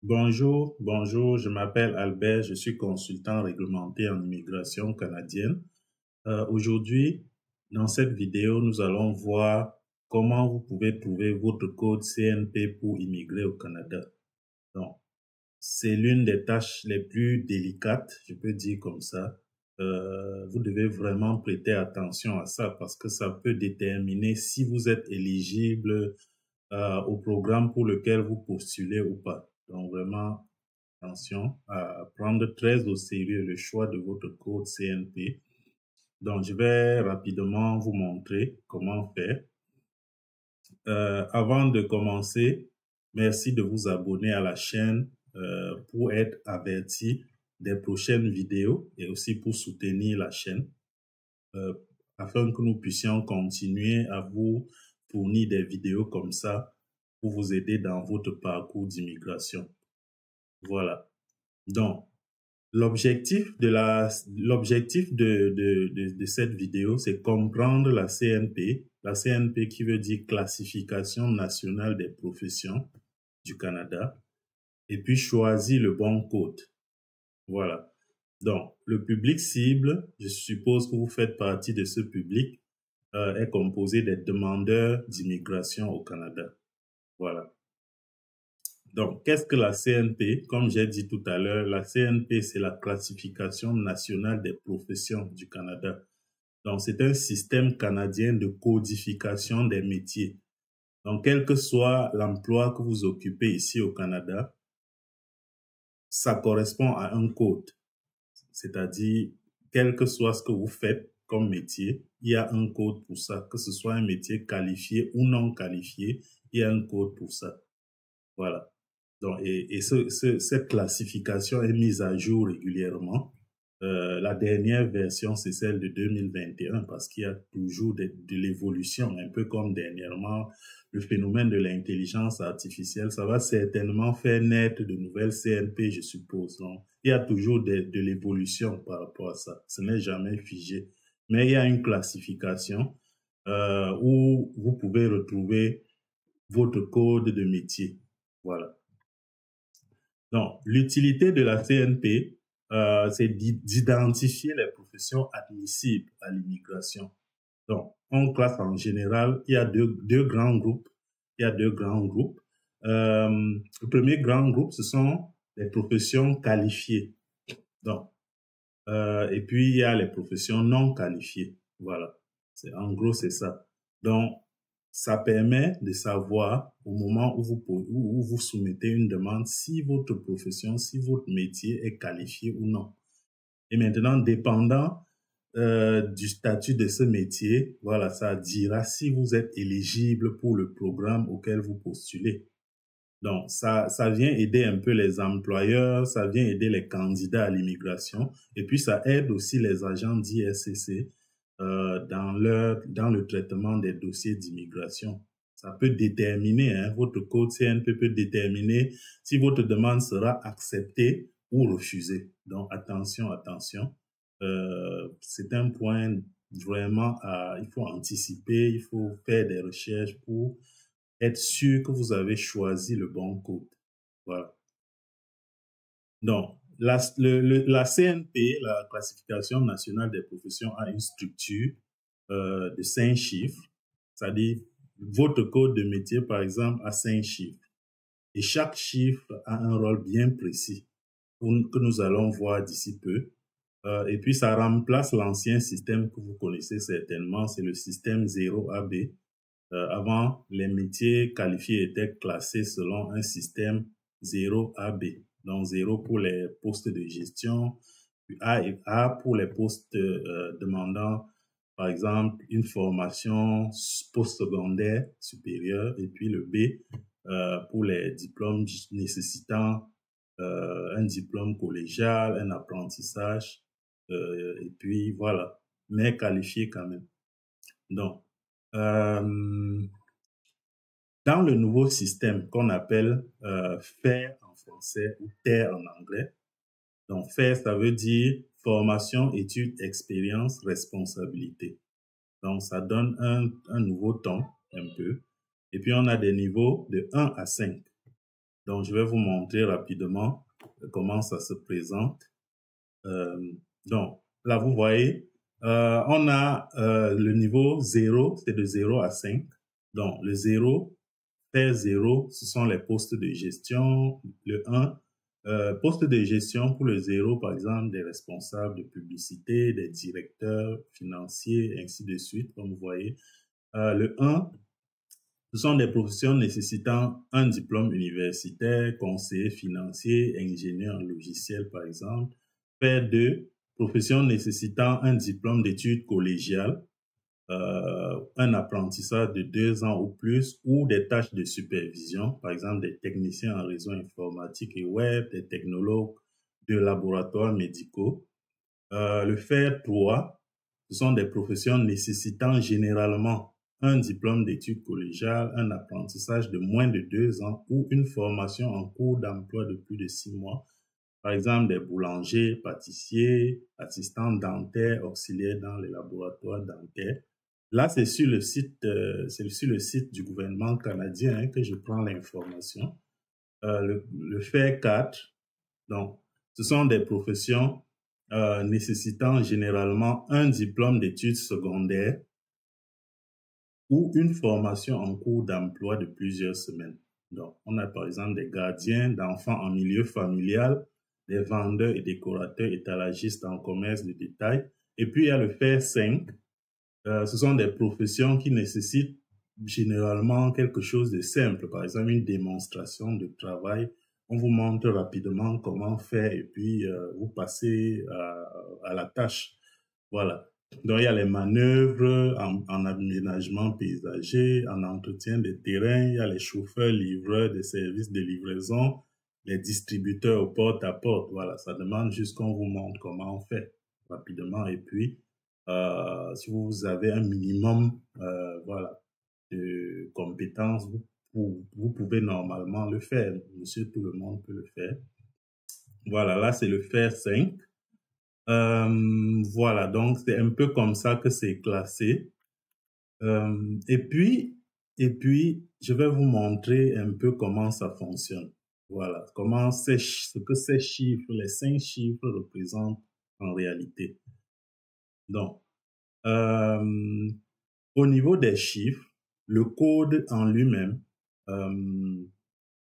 Bonjour, je m'appelle Albert, je suis consultant réglementé en immigration canadienne. Aujourd'hui, dans cette vidéo, nous allons voir comment vous pouvez trouver votre code CNP pour immigrer au Canada. Donc, c'est l'une des tâches les plus délicates, je peux dire comme ça. Vous devez vraiment prêter attention à ça parce que ça peut déterminer si vous êtes éligible au programme pour lequel vous postulez ou pas. Donc vraiment, attention à prendre très au sérieux le choix de votre code CNP. Donc, je vais rapidement vous montrer comment faire. Avant de commencer, merci de vous abonner à la chaîne pour être averti des prochaines vidéos et aussi pour soutenir la chaîne afin que nous puissions continuer à vous fournir des vidéos comme ça pour vous aider dans votre parcours d'immigration. Voilà. Donc, l'objectif de cette vidéo, c'est comprendre la CNP. La CNP qui veut dire Classification nationale des professions du Canada. Et puis choisir le bon code. Voilà. Donc, le public cible, je suppose que vous faites partie de ce public, est composé des demandeurs d'immigration au Canada. Voilà. Donc, qu'est-ce que la CNP? Comme j'ai dit tout à l'heure, la CNP, c'est la Classification nationale des professions du Canada. Donc, c'est un système canadien de codification des métiers. Donc, quel que soit l'emploi que vous occupez ici au Canada, ça correspond à un code. C'est-à-dire, quel que soit ce que vous faites comme métier, il y a un code pour ça. Que ce soit un métier qualifié ou non qualifié, il y a un code pour ça. Voilà. Donc, cette classification est mise à jour régulièrement. La dernière version, c'est celle de 2021 parce qu'il y a toujours de l'évolution, un peu comme dernièrement le phénomène de l'intelligence artificielle. Ça va certainement faire naître de nouvelles CNP, je suppose. Donc, il y a toujours de l'évolution par rapport à ça. Ce n'est jamais figé. Mais il y a une classification où vous pouvez retrouver votre code de métier. Voilà. Donc, l'utilité de la CNP, c'est d'identifier les professions admissibles à l'immigration. Donc, on classe en général, il y a deux grands groupes. Il y a deux grands groupes. Le premier grand groupe, ce sont les professions qualifiées. Donc, et puis, il y a les professions non qualifiées. Voilà. En gros, c'est ça. Donc, ça permet de savoir au moment où vous soumettez une demande si votre profession, si votre métier est qualifié ou non. Et maintenant, dépendant du statut de ce métier, voilà, ça dira si vous êtes éligible pour le programme auquel vous postulez. Donc, ça vient aider un peu les employeurs, ça vient aider les candidats à l'immigration, et puis ça aide aussi les agents d'IRCC dans le traitement des dossiers d'immigration. Ça peut déterminer, votre code CNP peut déterminer si votre demande sera acceptée ou refusée. Donc, attention. C'est un point vraiment il faut anticiper, il faut faire des recherches pour être sûr que vous avez choisi le bon code. Voilà. Donc, la CNP, la Classification nationale des professions, a une structure de 5 chiffres, c'est-à-dire votre code de métier, par exemple, a 5 chiffres. Et chaque chiffre a un rôle bien précis que nous allons voir d'ici peu. Et puis, ça remplace l'ancien système que vous connaissez certainement, c'est le système 0AB. Avant, les métiers qualifiés étaient classés selon un système 0AB. Donc 0 pour les postes de gestion, puis A pour les postes demandant, par exemple, une formation postsecondaire supérieure, et puis le B pour les diplômes nécessitant un diplôme collégial, un apprentissage, et puis voilà, mais qualifié quand même. Donc, dans le nouveau système qu'on appelle FAIR en français ou TER en anglais, donc FAIR, ça veut dire formation, études, expérience, responsabilité. Donc, ça donne un nouveau ton, un peu. Et puis, on a des niveaux de 1 à 5. Donc, je vais vous montrer rapidement comment ça se présente. Donc, là, vous voyez, on a le niveau 0, c'est de 0 à 5. Donc, le 0, fait 0, ce sont les postes de gestion. Le 1, poste de gestion pour le 0, par exemple, des responsables de publicité, des directeurs financiers, ainsi de suite, comme vous voyez. Le 1, ce sont des professions nécessitant un diplôme universitaire, conseiller financier, ingénieur en logiciel, par exemple. Fait 2, professions nécessitant un diplôme d'études collégiales, un apprentissage de 2 ans ou plus, ou des tâches de supervision, par exemple des techniciens en réseau informatique et web, des technologues de laboratoires médicaux. Le fait 3, ce sont des professions nécessitant généralement un diplôme d'études collégiales, un apprentissage de moins de 2 ans ou une formation en cours d'emploi de plus de 6 mois. Par exemple, des boulangers, pâtissiers, assistants dentaires, auxiliaires dans les laboratoires dentaires. Là, c'est sur le site du gouvernement canadien hein, que je prends l'information. Le fait 4, donc, ce sont des professions nécessitant généralement un diplôme d'études secondaires ou une formation en cours d'emploi de plusieurs semaines. Donc, on a par exemple des gardiens d'enfants en milieu familial, des vendeurs et décorateurs étalagistes en commerce de détail. Et puis, il y a le fait 5. Ce sont des professions qui nécessitent généralement quelque chose de simple, par exemple une démonstration de travail. On vous montre rapidement comment faire et puis vous passez à la tâche. Voilà. Donc, il y a les manœuvres en aménagement paysager, en entretien des terrains, il y a les chauffeurs, livreurs des services de livraison, les distributeurs au porte-à-porte. Voilà, ça demande juste qu'on vous montre comment on fait rapidement. Et puis, si vous avez un minimum voilà, de compétences, vous pouvez normalement le faire. Monsieur, tout le monde peut le faire. Voilà, là, c'est le faire 5. Voilà, donc c'est un peu comme ça que c'est classé. Et puis, je vais vous montrer un peu comment ça fonctionne. Voilà, ce que ces chiffres, les 5 chiffres représentent en réalité. Donc, au niveau des chiffres, le code en lui-même, il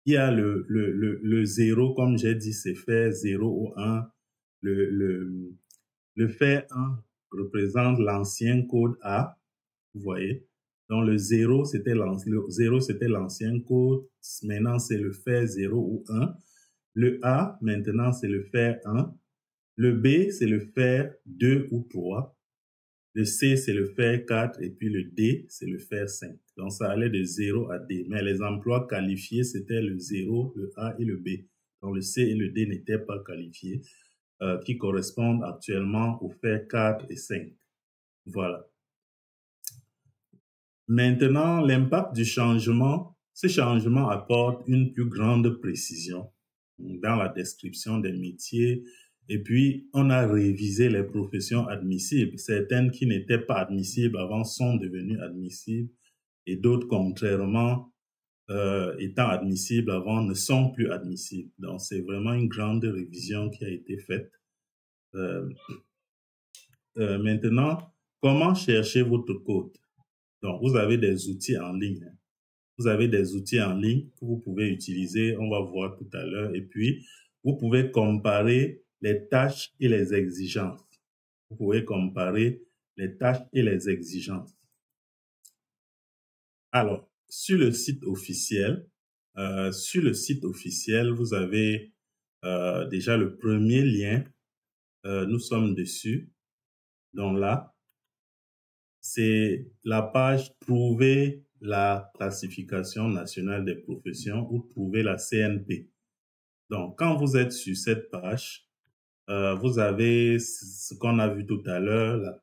y a le 0, comme j'ai dit, c'est fait 0 ou 1. Le fait 1 représente l'ancien code A, vous voyez. Donc le 0, c'était l'ancien code. Maintenant, c'est le fait 0 ou 1. Le A, maintenant, c'est le fait 1. Le B, c'est le fait 2 ou 3. Le C, c'est le faire 4 et puis le D, c'est le faire 5. Donc, ça allait de 0 à D. Mais les emplois qualifiés, c'était le 0, le A et le B. Donc, le C et le D n'étaient pas qualifiés, qui correspondent actuellement au faire 4 et 5. Voilà. Maintenant, l'impact du changement, ce changement apporte une plus grande précision dans la description des métiers. Et puis, on a révisé les professions admissibles. Certaines qui n'étaient pas admissibles avant sont devenues admissibles et d'autres, contrairement, étant admissibles avant, ne sont plus admissibles. Donc, c'est vraiment une grande révision qui a été faite. Maintenant, comment chercher votre code? Donc, vous avez des outils en ligne. Vous avez des outils en ligne que vous pouvez utiliser, on va voir tout à l'heure. Et puis, vous pouvez comparer les tâches et les exigences. Vous pouvez comparer les tâches et les exigences. Alors, sur le site officiel, vous avez déjà le premier lien. Nous sommes dessus. Donc là, c'est la page « Trouver la classification nationale des professions » ou « Trouver la CNP ». Donc, quand vous êtes sur cette page, vous avez ce qu'on a vu tout à l'heure,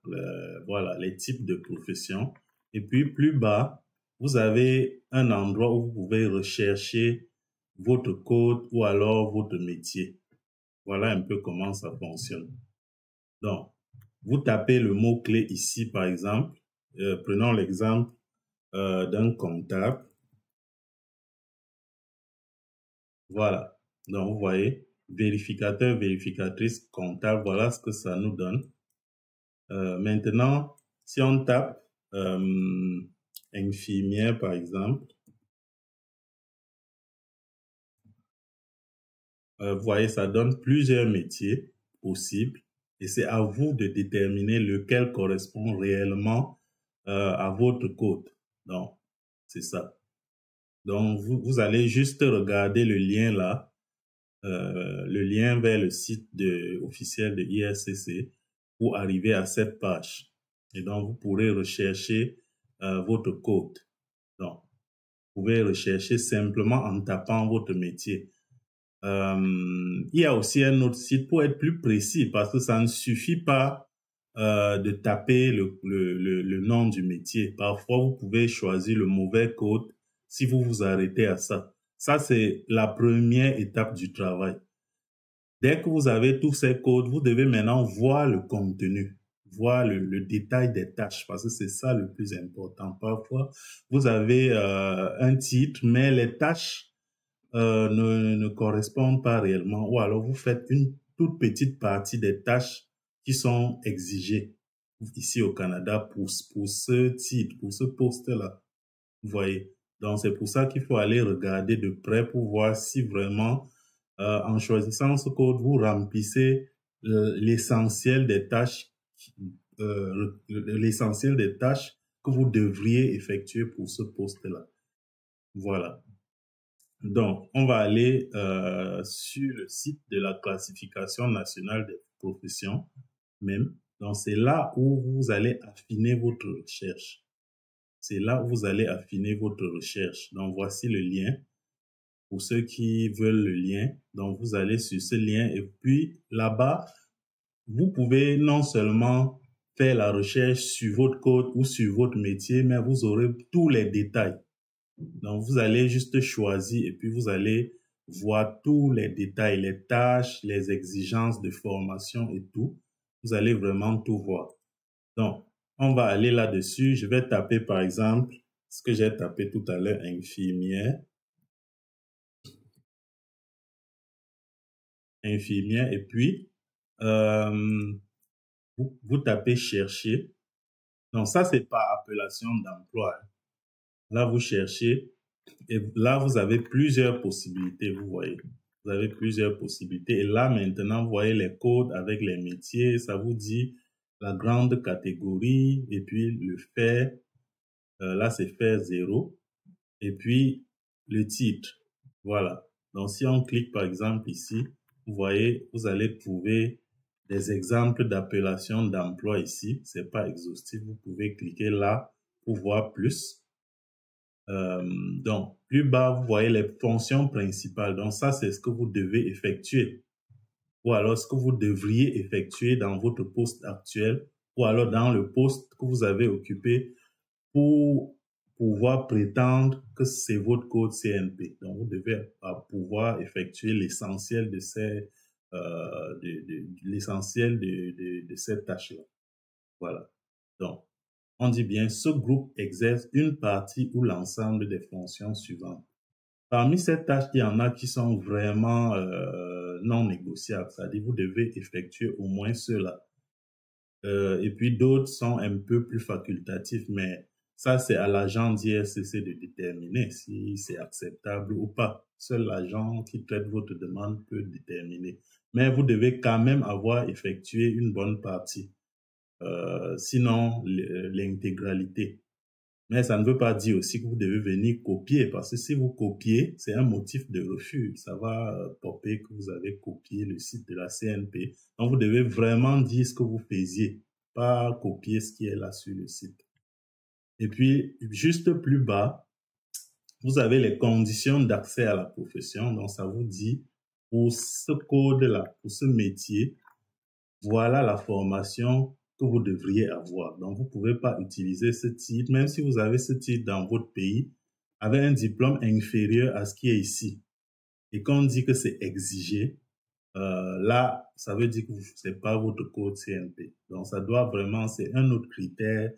voilà, les types de professions. Et puis, plus bas, vous avez un endroit où vous pouvez rechercher votre code ou alors votre métier. Voilà un peu comment ça fonctionne. Donc, vous tapez le mot-clé ici, par exemple. Prenons l'exemple d'un comptable. Voilà. Donc, vous voyez, vérificateur, vérificatrice, comptable, voilà ce que ça nous donne. Maintenant, si on tape infirmière, par exemple, vous voyez, ça donne plusieurs métiers possibles et c'est à vous de déterminer lequel correspond réellement à votre code. Donc, c'est ça. Donc, vous allez juste regarder le lien là, le lien vers le site officiel de IRCC pour arriver à cette page. Et donc, vous pourrez rechercher votre code. Donc, vous pouvez rechercher simplement en tapant votre métier. Il y a aussi un autre site pour être plus précis parce que ça ne suffit pas de taper le nom du métier. Parfois, vous pouvez choisir le mauvais code si vous vous arrêtez à ça. Ça, c'est la première étape du travail. Dès que vous avez tous ces codes, vous devez maintenant voir le contenu, voir le détail des tâches, parce que c'est ça le plus important. Parfois, vous avez un titre, mais les tâches ne correspondent pas réellement, ou alors vous faites une toute petite partie des tâches qui sont exigées ici au Canada pour ce titre, pour ce poste-là. Vous voyez. Donc, c'est pour ça qu'il faut aller regarder de près pour voir si vraiment, en choisissant ce code, vous remplissez l'essentiel des tâches, l'essentiel des tâches que vous devriez effectuer pour ce poste-là. Voilà. Donc, on va aller sur le site de la classification nationale des professions même. Donc, c'est là où vous allez affiner votre recherche. C'est là où vous allez affiner votre recherche. Donc, voici le lien. Pour ceux qui veulent le lien, donc vous allez sur ce lien et puis là-bas, vous pouvez non seulement faire la recherche sur votre code ou sur votre métier, mais vous aurez tous les détails. Donc, vous allez juste choisir et puis vous allez voir tous les détails, les tâches, les exigences de formation et tout. Vous allez vraiment tout voir. Donc, on va aller là-dessus. Je vais taper, par exemple, ce que j'ai tapé tout à l'heure, infirmière. Infirmière. Et puis, vous tapez chercher. Donc, ça, c'est par appellation d'emploi. Là, vous cherchez et là, vous avez plusieurs possibilités, vous voyez. Vous avez plusieurs possibilités. Et là, maintenant, vous voyez les codes avec les métiers. Ça vous dit la grande catégorie et puis le fait. Là, c'est fait 0. Et puis, le titre. Voilà. Donc, si on clique, par exemple, ici, vous voyez, vous allez trouver des exemples d'appellation d'emploi ici. C'est pas exhaustif. Vous pouvez cliquer là pour voir plus. Donc, plus bas, vous voyez les fonctions principales. Donc, ça, c'est ce que vous devez effectuer. Ou alors, ce que vous devriez effectuer dans votre poste actuel ou alors dans le poste que vous avez occupé pour pouvoir prétendre que c'est votre code CNP. Donc, vous devez pouvoir effectuer l'essentiel de ces, l'essentiel de cette tâche-là. Voilà. Donc, on dit bien, ce groupe exerce une partie ou l'ensemble des fonctions suivantes. Parmi ces tâches, il y en a qui sont vraiment non négociables, c'est-à-dire vous devez effectuer au moins cela. Et puis d'autres sont un peu plus facultatifs, mais ça, c'est à l'agent d'IRCC de déterminer si c'est acceptable ou pas. Seul l'agent qui traite votre demande peut déterminer. Mais vous devez quand même avoir effectué une bonne partie. Sinon, l'intégralité. Mais ça ne veut pas dire aussi que vous devez venir copier, parce que si vous copiez, c'est un motif de refus. Ça va popper que vous avez copié le site de la CNP. Donc, vous devez vraiment dire ce que vous faisiez, pas copier ce qui est là sur le site. Et puis, juste plus bas, vous avez les conditions d'accès à la profession. Donc, ça vous dit, pour ce code-là, pour ce métier, voilà la formation que vous devriez avoir. Donc, vous ne pouvez pas utiliser ce titre, même si vous avez ce titre dans votre pays, avec un diplôme inférieur à ce qui est ici. Et quand on dit que c'est exigé, là, ça veut dire que ce n'est pas votre code CNP. Donc, ça doit vraiment, c'est un autre critère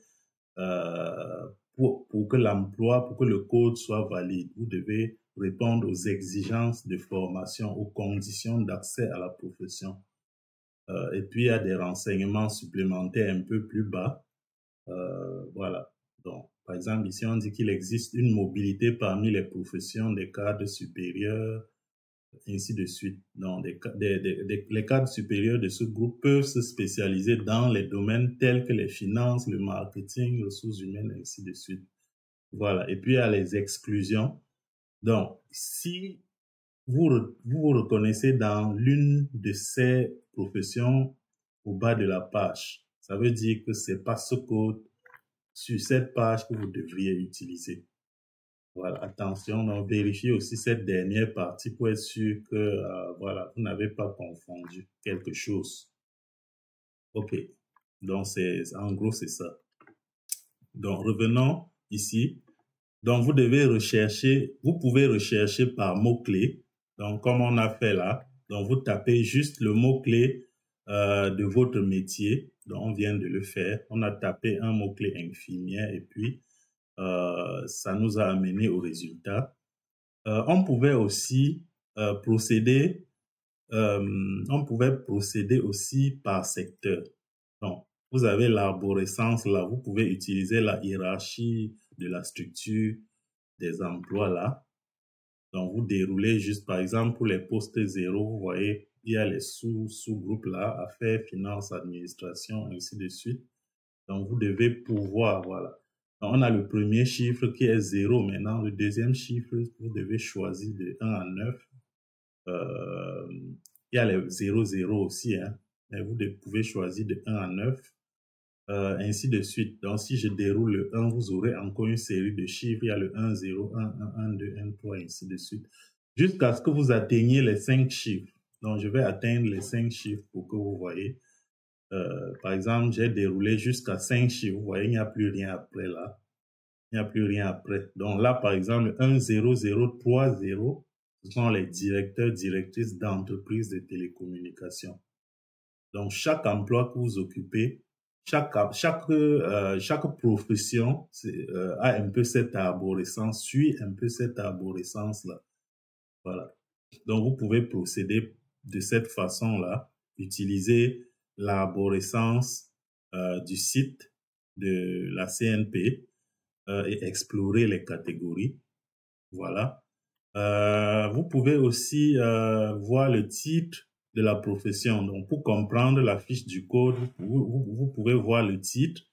pour que l'emploi, pour que le code soit valide. Vous devez répondre aux exigences de formation, aux conditions d'accès à la profession. Et puis, il y a des renseignements supplémentaires un peu plus bas. Voilà. Donc, par exemple, ici, on dit qu'il existe une mobilité parmi les professions des cadres supérieurs, ainsi de suite. Donc, les cadres supérieurs de ce groupe peuvent se spécialiser dans les domaines tels que les finances, le marketing, les ressources humaines, ainsi de suite. Voilà. Et puis, il y a les exclusions. Donc, si vous vous reconnaissez dans l'une de ces professions au bas de la page, ça veut dire que c'est pas ce code sur cette page que vous devriez utiliser. Voilà, attention, donc vérifiez aussi cette dernière partie pour être sûr que voilà, vous n'avez pas confondu quelque chose. Ok, donc en gros c'est ça. Donc revenons ici. Donc vous devez rechercher, vous pouvez rechercher par mot-clé. Donc comme on a fait là, donc vous tapez juste le mot-clé de votre métier. Donc on vient de le faire. On a tapé un mot-clé infirmière et puis ça nous a amené au résultat. On pouvait aussi procéder aussi par secteur. Donc, vous avez l'arborescence là, vous pouvez utiliser la hiérarchie de la structure des emplois là. Donc, vous déroulez juste, par exemple, pour les postes 0, vous voyez, il y a les sous-groupes là, affaires, finances, administration, ainsi de suite. Donc, vous devez pouvoir, voilà. Donc, on a le premier chiffre qui est 0. Maintenant, le deuxième chiffre, vous devez choisir de 1 à 9. Il y a les 0, 0 aussi, hein. Mais vous pouvez choisir de 1 à 9. Ainsi de suite. Donc, si je déroule le 1, vous aurez encore une série de chiffres. Il y a le 1, 0, 1, 1, 1, 2, 1, 3, ainsi de suite. Jusqu'à ce que vous atteigniez les 5 chiffres. Donc, je vais atteindre les 5 chiffres pour que vous voyez. Par exemple, j'ai déroulé jusqu'à 5 chiffres. Vous voyez, il n'y a plus rien après là. Il n'y a plus rien après. Donc là, par exemple, 1, 0, 0, 3, 0, ce sont les directeurs, directrices d'entreprises de télécommunications. Donc, chaque emploi que vous occupez, chaque profession a un peu cette arborescence, suit un peu cette arborescence-là. Voilà. Donc, vous pouvez procéder de cette façon-là, utiliser l'arborescence du site de la CNP et explorer les catégories. Voilà. Vous pouvez aussi voir le titre de la profession. Donc, pour comprendre la fiche du code, vous pouvez voir le titre,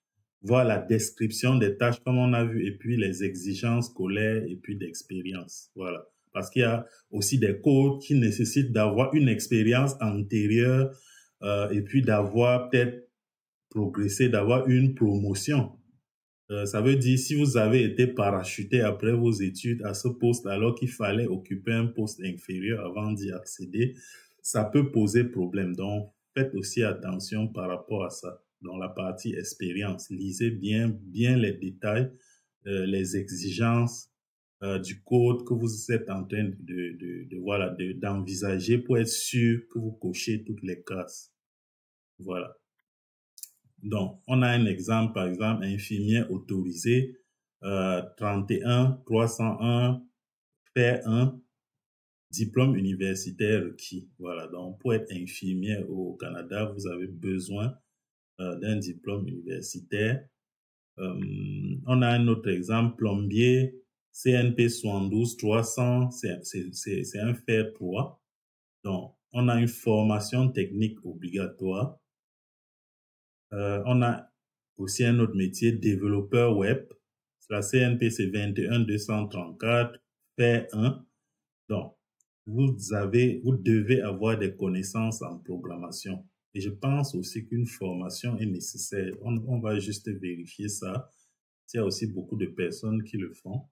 voir la description des tâches comme on a vu, et puis les exigences scolaires et puis d'expérience. Voilà. Parce qu'il y a aussi des codes qui nécessitent d'avoir une expérience antérieure et puis d'avoir peut-être progressé, d'avoir une promotion. Ça veut dire si vous avez été parachuté après vos études à ce poste alors qu'il fallait occuper un poste inférieur avant d'y accéder, ça peut poser problème. Donc, faites aussi attention par rapport à ça. Dans la partie expérience, lisez bien les détails, les exigences du code que vous êtes en train d'envisager pour être sûr que vous cochez toutes les cases. Voilà. Donc, on a un exemple, par exemple, infirmière autorisée, 31 301, faire 1, diplôme universitaire requis. Voilà, donc pour être infirmière au Canada, vous avez besoin d'un diplôme universitaire. On a un autre exemple, plombier, CNP 72 300, c'est un faire 3. Donc, on a une formation technique obligatoire. On a aussi un autre métier, développeur web. La CNP, c'est 21 234, faire 1. Donc, vous devez avoir des connaissances en programmation. Et je pense aussi qu'une formation est nécessaire. On va juste vérifier ça. Il y a aussi beaucoup de personnes qui le font.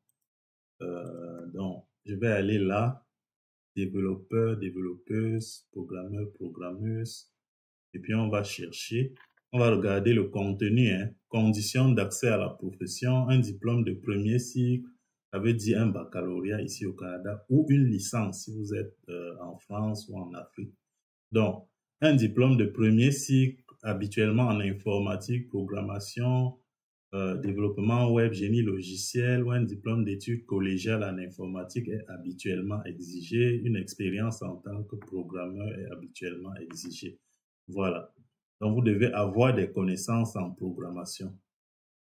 Donc, je vais aller là. Développeur, développeuse, programmeur, programmeuse. Et puis, on va chercher. On va regarder le contenu, hein. Conditions d'accès à la profession, un diplôme de premier cycle, ça veut dire un baccalauréat ici au Canada, ou une licence si vous êtes en France ou en Afrique. Donc, un diplôme de premier cycle, habituellement en informatique, programmation, développement web, génie logiciel ou un diplôme d'études collégiales en informatique est habituellement exigé. Une expérience en tant que programmeur est habituellement exigée. Voilà. Donc, vous devez avoir des connaissances en programmation.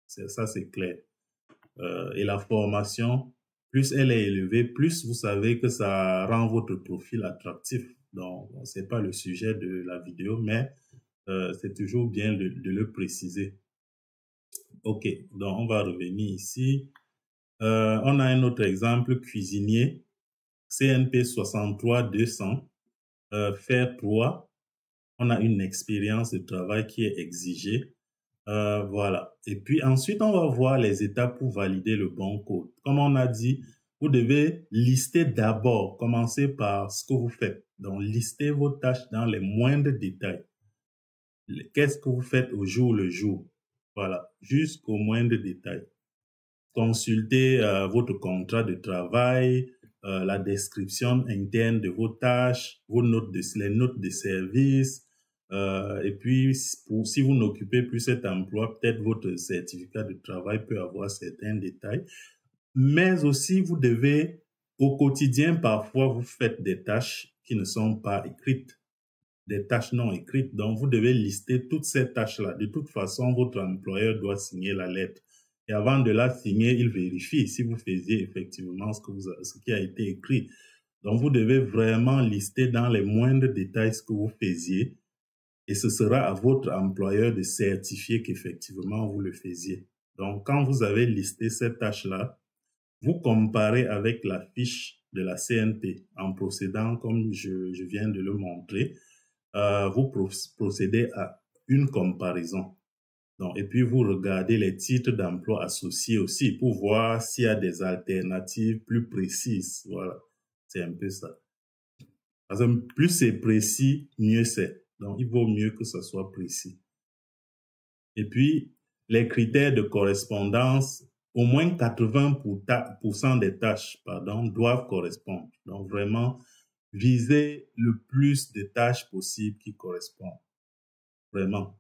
Ça, c'est clair. Et la formation, plus elle est élevée, plus vous savez que ça rend votre profil attractif. Donc, c'est pas le sujet de la vidéo, mais c'est toujours bien de le préciser. Ok, donc on va revenir ici. On a un autre exemple, cuisinier, CNP 63-200, faire 3. On a une expérience de travail qui est exigée. Voilà. Et puis ensuite, on va voir les étapes pour valider le bon code. Comme on a dit, vous devez lister d'abord, commencer par ce que vous faites. Donc, listez vos tâches dans les moindres détails. Qu'est-ce que vous faites au jour le jour? Voilà, jusqu'au moindre détail. Consultez votre contrat de travail, la description interne de vos tâches, les notes de service, et puis si vous n'occupez plus cet emploi, peut-être votre certificat de travail peut avoir certains détails. Mais aussi, vous devez, au quotidien, parfois, vous faites des tâches qui ne sont pas écrites, des tâches non écrites. Donc, vous devez lister toutes ces tâches-là. De toute façon, votre employeur doit signer la lettre. Et avant de la signer, il vérifie si vous faisiez effectivement ce qui a été écrit. Donc, vous devez vraiment lister dans les moindres détails ce que vous faisiez. Et ce sera à votre employeur de certifier qu'effectivement vous le faisiez. Donc, quand vous avez listé ces tâches-là, vous comparez avec la fiche de la CNP en procédant comme je viens de le montrer. Vous procédez à une comparaison. Donc, et puis, vous regardez les titres d'emploi associés aussi pour voir s'il y a des alternatives plus précises. Voilà, c'est un peu ça. Parce que plus c'est précis, mieux c'est. Donc, il vaut mieux que ça soit précis. Et puis, les critères de correspondance, au moins 80% des tâches, doivent correspondre. Donc, vraiment, visez le plus de tâches possibles qui correspondent. Vraiment,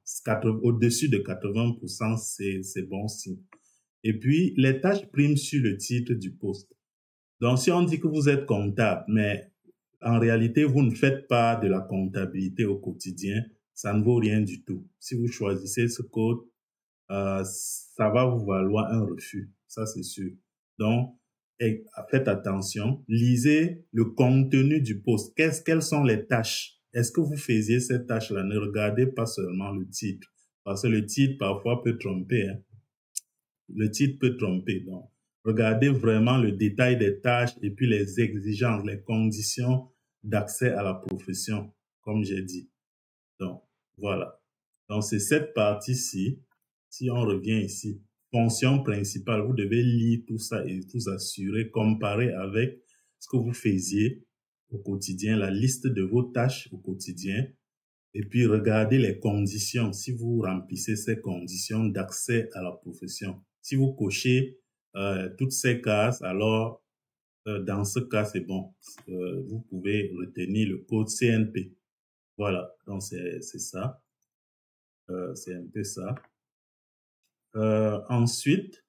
au-dessus de 80%, c'est bon signe. Et puis, les tâches priment sur le titre du poste. Donc, si on dit que vous êtes comptable, mais en réalité, vous ne faites pas de la comptabilité au quotidien, ça ne vaut rien du tout. Si vous choisissez ce code, ça va vous valoir un refus, ça c'est sûr. Donc, faites attention, lisez le contenu du poste. Quelles sont les tâches? Est-ce que vous faisiez cette tâche-là? Ne regardez pas seulement le titre, parce que le titre parfois peut tromper. Hein. Le titre peut tromper. Donc, regardez vraiment le détail des tâches et puis les exigences, les conditions d'accès à la profession, comme j'ai dit. Donc, voilà. Donc, c'est cette partie-ci. Si on revient ici, fonction principale, vous devez lire tout ça et vous assurer, comparer avec ce que vous faisiez au quotidien, la liste de vos tâches au quotidien, et puis regardez les conditions, si vous remplissez ces conditions d'accès à la profession. Si vous cochez toutes ces cases, alors dans ce cas, c'est bon. Vous pouvez retenir le code CNP. Voilà, donc c'est ça. C'est un peu ça. Ensuite,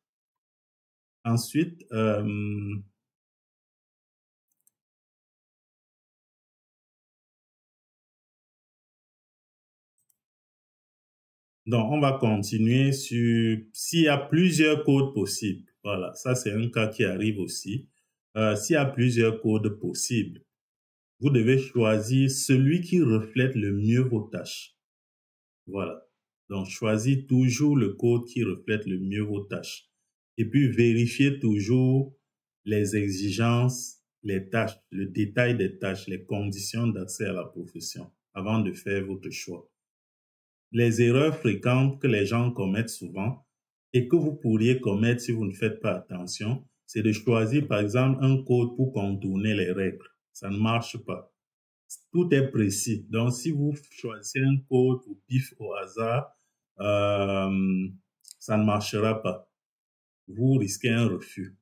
donc on va continuer sur s'il y a plusieurs codes possibles. Voilà, ça c'est un cas qui arrive aussi. S'il y a plusieurs codes possibles, vous devez choisir celui qui reflète le mieux vos tâches. Voilà. Donc, choisis toujours le code qui reflète le mieux vos tâches. Et puis, vérifiez toujours les exigences, les tâches, le détail des tâches, les conditions d'accès à la profession avant de faire votre choix. Les erreurs fréquentes que les gens commettent souvent et que vous pourriez commettre si vous ne faites pas attention, c'est de choisir, par exemple, un code pour contourner les règles. Ça ne marche pas. Tout est précis. Donc, si vous choisissez un code au pif, au hasard, ça ne marchera pas. Vous risquez un refus.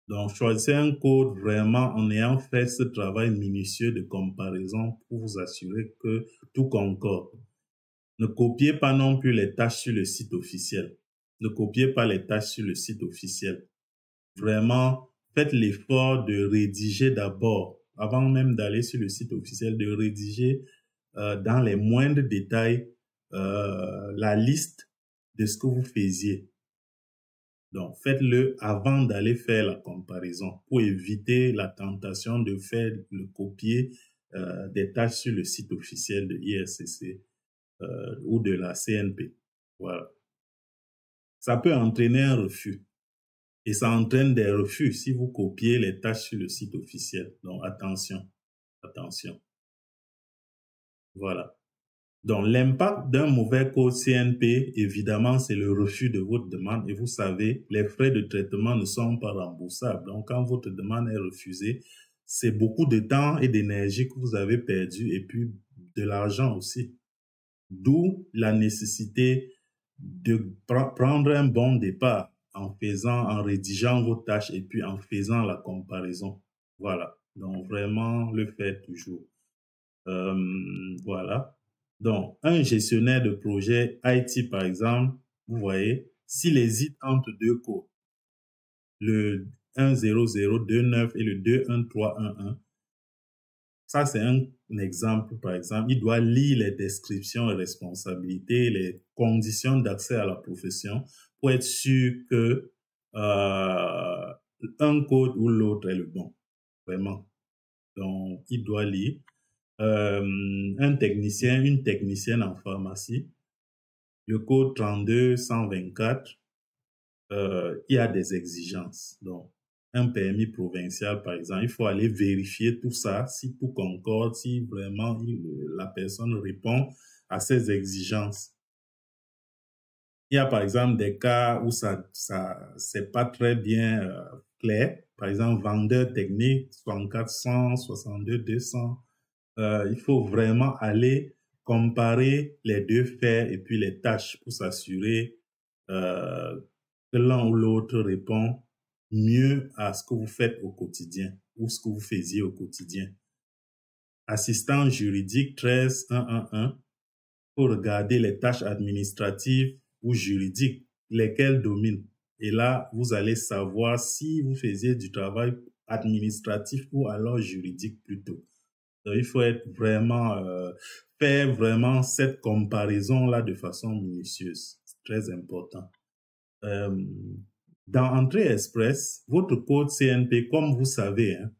Donc, choisissez un code vraiment en ayant fait ce travail minutieux de comparaison pour vous assurer que tout concorde. Ne copiez pas non plus les tâches sur le site officiel. Ne copiez pas les tâches sur le site officiel. Vraiment, faites l'effort de rédiger d'abord, avant même d'aller sur le site officiel, de rédiger dans les moindres détails la liste de ce que vous faisiez. Donc, faites-le avant d'aller faire la comparaison pour éviter la tentation de faire le copier des tâches sur le site officiel de IRCC ou de la CNP. Voilà. Ça peut entraîner un refus. Et ça entraîne des refus si vous copiez les tâches sur le site officiel. Donc, attention, attention. Voilà. Donc, l'impact d'un mauvais code CNP, évidemment, c'est le refus de votre demande. Et vous savez, les frais de traitement ne sont pas remboursables. Donc, quand votre demande est refusée, c'est beaucoup de temps et d'énergie que vous avez perdu et puis de l'argent aussi. D'où la nécessité de prendre un bon départ en rédigeant vos tâches et puis en faisant la comparaison. Voilà. Donc, vraiment, le faire toujours. Voilà. Donc, un gestionnaire de projet IT, par exemple, vous voyez, s'il hésite entre deux codes, le 10029 et le 21311, ça, c'est un exemple, par exemple. Il doit lire les descriptions et responsabilités, les conditions d'accès à la profession pour être sûr que un code ou l'autre est le bon. Vraiment. Donc, il doit lire. Un technicien, une technicienne en pharmacie, le code 32124, il y a des exigences. Donc, un permis provincial, par exemple, il faut aller vérifier tout ça, si tout concorde, si vraiment la personne répond à ces exigences. Il y a, par exemple, des cas où c'est pas très bien clair. Par exemple, vendeur technique, 6400, 6200. Il faut vraiment aller comparer les deux faits et puis les tâches pour s'assurer que l'un ou l'autre répond mieux à ce que vous faites au quotidien ou ce que vous faisiez au quotidien. Assistant juridique 13111 pour regarder les tâches administratives ou juridiques, lesquelles dominent. Et là, vous allez savoir si vous faisiez du travail administratif ou alors juridique plutôt. Donc, il faut être vraiment, faire vraiment cette comparaison-là de façon minutieuse. C'est très important. Dans Entrée Express, votre code CNP, comme vous savez, hein,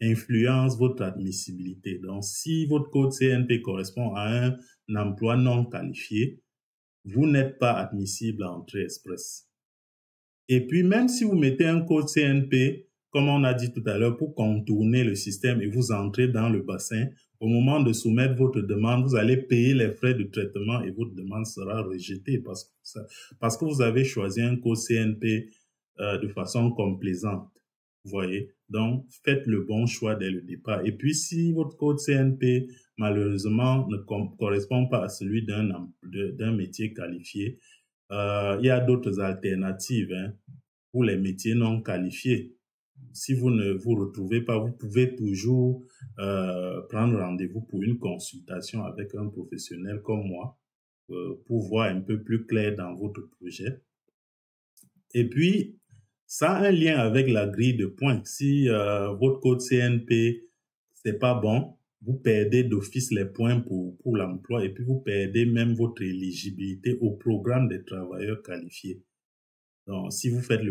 influence votre admissibilité. Donc, si votre code CNP correspond à un emploi non qualifié, vous n'êtes pas admissible à Entrée Express. Et puis, même si vous mettez un code CNP, comme on a dit tout à l'heure, pour contourner le système et vous entrez dans le bassin, au moment de soumettre votre demande, vous allez payer les frais de traitement et votre demande sera rejetée parce que vous avez choisi un code CNP de façon complaisante. Vous voyez? Donc, faites le bon choix dès le départ. Et puis, si votre code CNP, malheureusement, ne correspond pas à celui d'un métier qualifié, il y a d'autres alternatives hein, pour les métiers non qualifiés. Si vous ne vous retrouvez pas, vous pouvez toujours prendre rendez-vous pour une consultation avec un professionnel comme moi pour voir un peu plus clair dans votre projet. Et puis, ça a un lien avec la grille de points. Si votre code CNP, c'est pas bon, vous perdez d'office les points pour l'emploi et puis vous perdez même votre éligibilité au programme des travailleurs qualifiés. Donc, si vous faites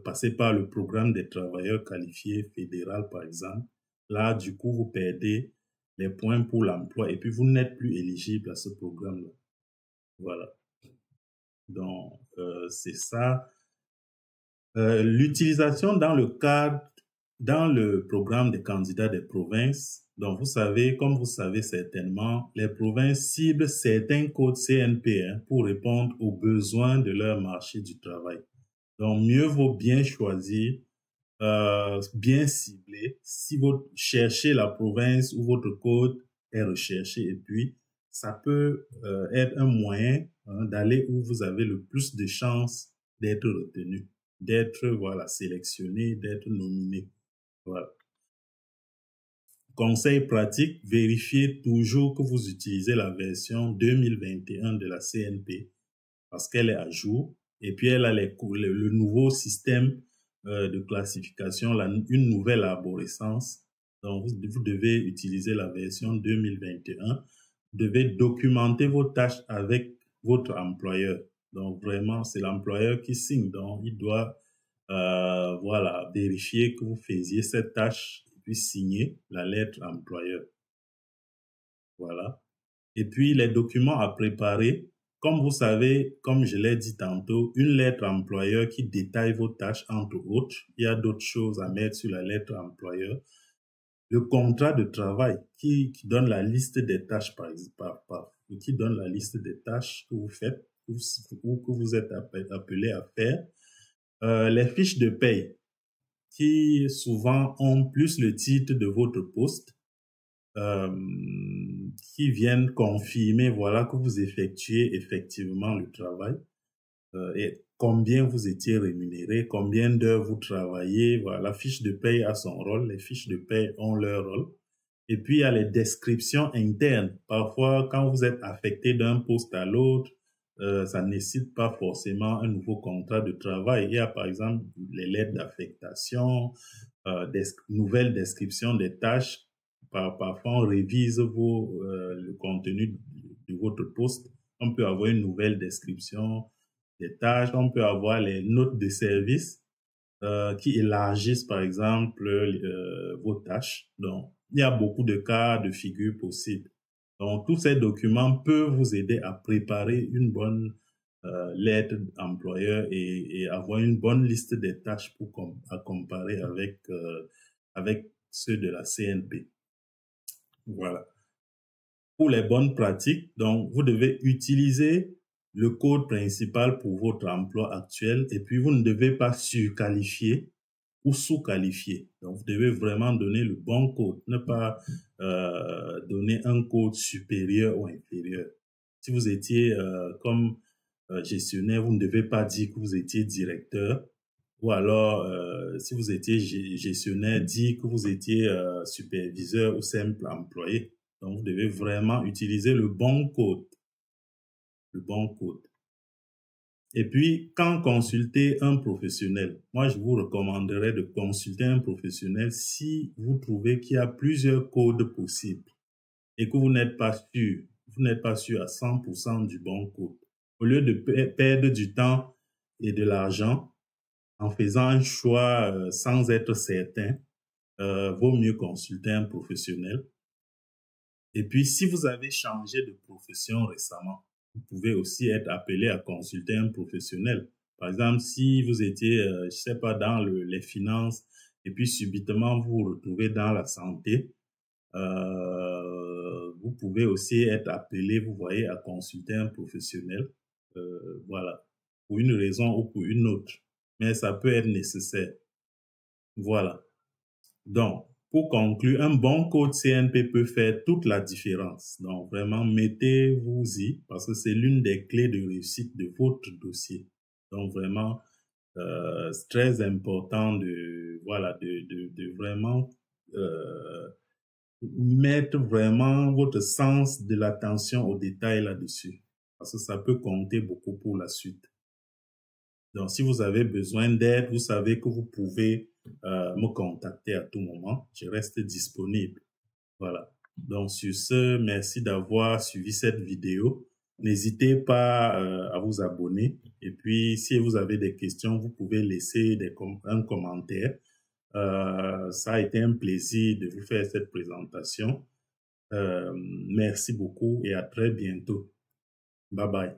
passez par le programme des travailleurs qualifiés fédéral, par exemple, là, du coup, vous perdez les points pour l'emploi et puis vous n'êtes plus éligible à ce programme-là. Voilà. Donc, c'est ça. L'utilisation dans le programme des candidats des provinces. Donc, vous savez, comme vous savez certainement, les provinces ciblent certains codes CNP hein, pour répondre aux besoins de leur marché du travail. Donc, mieux vaut bien choisir, bien cibler. Si vous cherchez la province où votre code est recherché, et puis ça peut être un moyen hein, d'aller où vous avez le plus de chances d'être retenu, d'être voilà, sélectionné, d'être nominé. Voilà. Conseil pratique, vérifiez toujours que vous utilisez la version 2021 de la CNP parce qu'elle est à jour. Et puis, elle a le nouveau système de classification, une nouvelle arborescence. Donc, vous devez utiliser la version 2021. Vous devez documenter vos tâches avec votre employeur. Donc, vraiment, c'est l'employeur qui signe. Donc, il doit voilà, vérifier que vous faisiez cette tâche et puis signer la lettre employeur. Voilà. Et puis, les documents à préparer. Comme vous savez, comme je l'ai dit tantôt, une lettre employeur qui détaille vos tâches, entre autres. Il y a d'autres choses à mettre sur la lettre employeur. Le contrat de travail qui donne la liste des tâches, par exemple, qui donne la liste des tâches que vous faites ou que vous êtes appelé à faire. Les fiches de paye qui souvent ont plus le titre de votre poste, qui viennent confirmer, voilà, que vous effectuez effectivement le travail et combien vous étiez rémunéré, combien d'heures vous travaillez. Voilà, la fiche de paye a son rôle, les fiches de paye ont leur rôle. Et puis, il y a les descriptions internes. Parfois, quand vous êtes affecté d'un poste à l'autre, ça ne nécessite pas forcément un nouveau contrat de travail. Il y a par exemple les lettres d'affectation, nouvelles descriptions des tâches. Parfois, on révise le contenu de votre poste. On peut avoir une nouvelle description des tâches. On peut avoir les notes de service qui élargissent par exemple vos tâches. Donc, il y a beaucoup de cas de figure possibles. Donc, tous ces documents peuvent vous aider à préparer une bonne lettre employeur et avoir une bonne liste des tâches à comparer avec ceux de la CNP. Voilà. Pour les bonnes pratiques, donc, vous devez utiliser le code principal pour votre emploi actuel et puis vous ne devez pas surqualifier ou sous-qualifier. Donc, vous devez vraiment donner le bon code, ne pas donner un code supérieur ou inférieur. Si vous étiez comme gestionnaire, vous ne devez pas dire que vous étiez directeur, ou alors si vous étiez gestionnaire, dire que vous étiez superviseur ou simple employé. Donc, vous devez vraiment utiliser le bon code. Le bon code. Et puis, quand consulter un professionnel, moi, je vous recommanderais de consulter un professionnel si vous trouvez qu'il y a plusieurs codes possibles et que vous n'êtes pas sûr à 100% du bon code. Au lieu de perdre du temps et de l'argent en faisant un choix sans être certain, vaut mieux consulter un professionnel. Et puis, si vous avez changé de profession récemment, vous pouvez aussi être appelé à consulter un professionnel. Par exemple, si vous étiez, je sais pas, dans les finances et puis subitement vous vous retrouvez dans la santé, vous pouvez aussi être appelé, vous voyez, à consulter un professionnel. Voilà, pour une raison ou pour une autre. Mais ça peut être nécessaire. Voilà. Donc, pour conclure, un bon code CNP peut faire toute la différence. Donc, vraiment, mettez-vous-y parce que c'est l'une des clés de réussite de votre dossier. Donc, vraiment, c'est très important de vraiment mettre vraiment votre sens de l'attention aux détails là-dessus. Parce que ça peut compter beaucoup pour la suite. Donc, si vous avez besoin d'aide, vous savez que vous pouvez me contacter à tout moment. Je reste disponible. Voilà. Donc, sur ce, merci d'avoir suivi cette vidéo. N'hésitez pas à vous abonner. Et puis, si vous avez des questions, vous pouvez laisser un commentaire. Ça a été un plaisir de vous faire cette présentation. Merci beaucoup et à très bientôt. Bye bye.